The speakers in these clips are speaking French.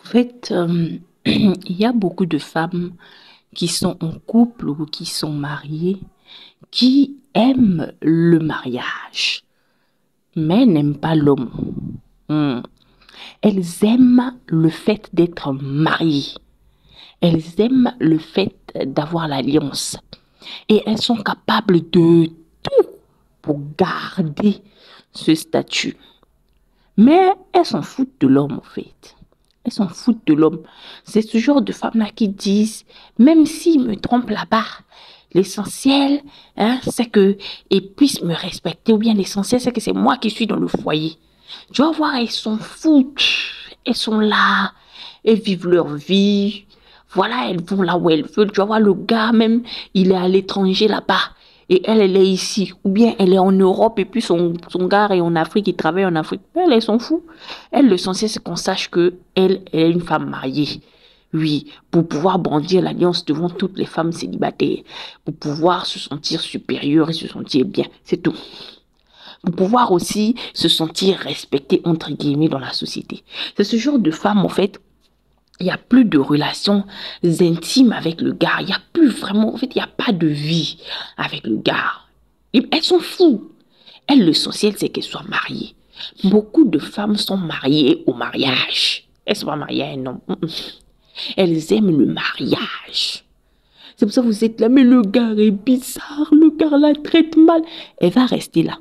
fait, il y a beaucoup de femmes qui sont en couple ou qui sont mariées, qui aiment le mariage, mais n'aiment pas l'homme. Hmm. Elles aiment le fait d'être mariées. Elles aiment le fait d'avoir l'alliance. Et elles sont capables de tout pour garder ce statut. Mais elles s'en foutent de l'homme, en fait. Elles s'en foutent de l'homme. C'est ce genre de femmes-là qui disent, même s'il me trompe là-bas, l'essentiel, c'est qu'il puisse me respecter. Ou bien l'essentiel, c'est que c'est moi qui suis dans le foyer. Tu vas voir, elles s'en foutent. Elles sont là. Elles vivent leur vie. Voilà, elles vont là où elles veulent. Tu vas voir, le gars même, il est à l'étranger là-bas. Et elle est ici. Ou bien elle est en Europe et puis son gars est en Afrique, il travaille en Afrique. Elle s'en fout. Elle, l'essentiel, c'est qu'on sache qu'elle est une femme mariée. Oui, pour pouvoir brandir l'alliance devant toutes les femmes célibataires. Pour pouvoir se sentir supérieure et se sentir bien. C'est tout. Pour pouvoir aussi se sentir respectée, entre guillemets, dans la société. C'est ce genre de femme, en fait. Il n'y a plus de relations intimes avec le gars. Il n'y a plus vraiment, en fait, il n'y a pas de vie avec le gars. Elles sont fous. Elles, l'essentiel, c'est qu'elles soient mariées. Beaucoup de femmes sont mariées au mariage. Elles sont pas mariées à un homme. Elles aiment le mariage. C'est pour ça que vous êtes là, mais le gars est bizarre, le gars la traite mal. Elle va rester là.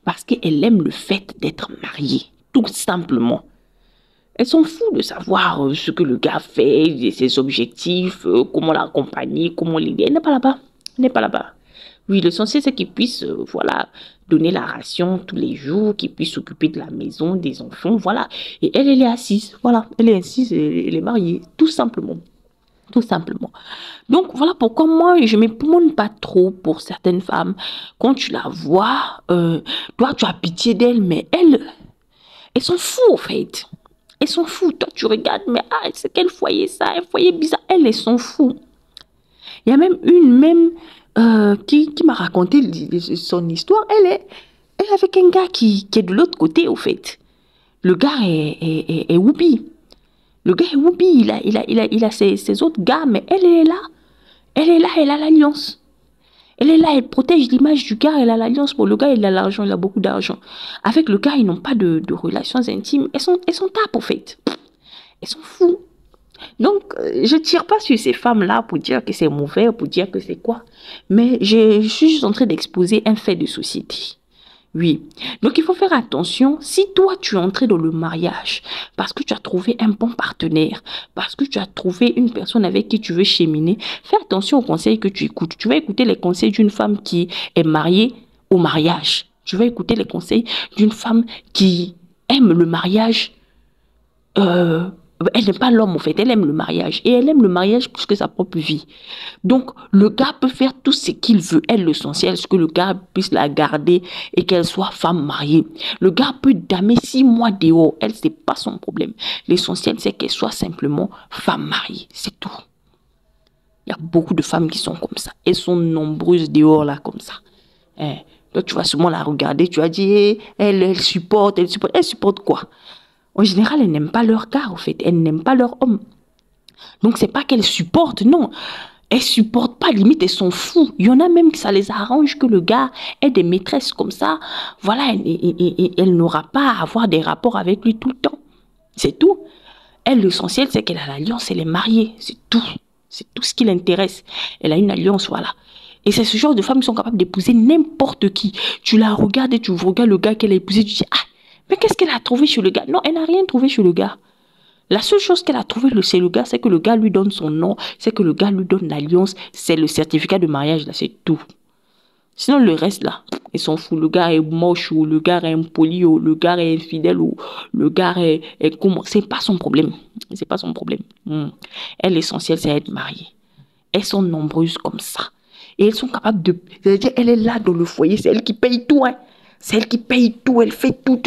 Parce qu'elle aime le fait d'être mariée, tout simplement. Elles sont fous de savoir ce que le gars fait, ses objectifs, comment l'accompagner, comment l'aider. Elle n'est pas là-bas. Elle n'est pas là-bas. Oui, l'essentiel, c'est qu'il puisse, voilà, donner la ration tous les jours, qu'il puisse s'occuper de la maison, des enfants, voilà. Et elle est assise, voilà. Elle est assise, elle est mariée, tout simplement. Tout simplement. Donc, voilà pourquoi moi, je ne m'éponne pas trop pour certaines femmes. Quand tu la vois, toi, tu as pitié d'elle, mais elles sont fous, en fait. Elles sont fous. Toi, tu regardes, mais c'est quel foyer ça? Un foyer bizarre. Elles sont fous. Il y a même qui m'a raconté son histoire. Elle est avec un gars qui est de l'autre côté, au fait. Le gars est whoopi. Le gars est whoopi. Il a ses autres gars, mais elle est là. Elle est là, elle a l'alliance. Elle est là, elle protège l'image du gars, elle a l'alliance pour le gars, il a l'argent, il a beaucoup d'argent. Avec le gars, ils n'ont pas de relations intimes. Elles sont tapes, en fait. Elles sont fous. Donc, je ne tire pas sur ces femmes-là pour dire que c'est mauvais, pour dire que c'est quoi. Mais je suis juste en train d'exposer un fait de société. Oui. Donc, il faut faire attention. Si toi, tu es entré dans le mariage parce que tu as trouvé un bon partenaire, parce que tu as trouvé une personne avec qui tu veux cheminer, fais attention aux conseils que tu écoutes. Tu vas écouter les conseils d'une femme qui est mariée au mariage. Tu vas écouter les conseils d'une femme qui aime le mariage. Elle n'aime pas l'homme, en fait. Elle aime le mariage. Et elle aime le mariage plus que sa propre vie. Donc, le gars peut faire tout ce qu'il veut. Elle, l'essentiel, c'est que le gars puisse la garder et qu'elle soit femme mariée. Le gars peut damer 6 mois dehors. Elle, c'est pas son problème. L'essentiel, c'est qu'elle soit simplement femme mariée. C'est tout. Il y a beaucoup de femmes qui sont comme ça. Elles sont nombreuses dehors, là, comme ça. Toi, tu vas souvent la regarder. Tu vas dire, elle supporte, elle supporte. Elle supporte quoi? En général, elles n'aiment pas leur gars, en fait. Elles n'aiment pas leur homme. Donc, c'est pas qu'elles supportent, non. Elles supportent pas, limite, elles sont fous. Il y en a même que ça les arrange que le gars ait des maîtresses comme ça. Voilà, elle n'aura pas à avoir des rapports avec lui tout le temps. C'est tout. Elle, l'essentiel, c'est qu'elle a l'alliance, elle est mariée. C'est tout. C'est tout ce qui l'intéresse. Elle a une alliance, voilà. Et c'est ce genre de femmes qui sont capables d'épouser n'importe qui. Tu la regardes et tu regardes le gars qu'elle a épousé, tu dis, mais qu'est-ce qu'elle a trouvé chez le gars? Non, elle n'a rien trouvé chez le gars. La seule chose qu'elle a trouvé chez le gars, c'est que le gars lui donne son nom, c'est que le gars lui donne l'alliance, c'est le certificat de mariage, là, c'est tout. Sinon, le reste, là, ils s'en foutent. Le gars est moche, ou le gars est impoli, ou le gars est infidèle, ou le gars est comment. C'est pas son problème. C'est pas son problème. Elle, l'essentiel, c'est être mariée. Elles sont nombreuses comme ça. Et elles sont capables de... C'est-à-dire, elle est là dans le foyer, c'est elle qui paye tout, hein. C'est elle qui paye tout, elle fait tout.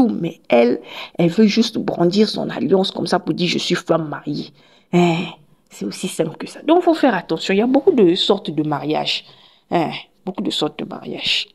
Mais elle veut juste brandir son alliance comme ça pour dire je suis femme mariée. C'est aussi simple que ça. Donc, il faut faire attention. Il y a beaucoup de sortes de mariages. Beaucoup de sortes de mariages.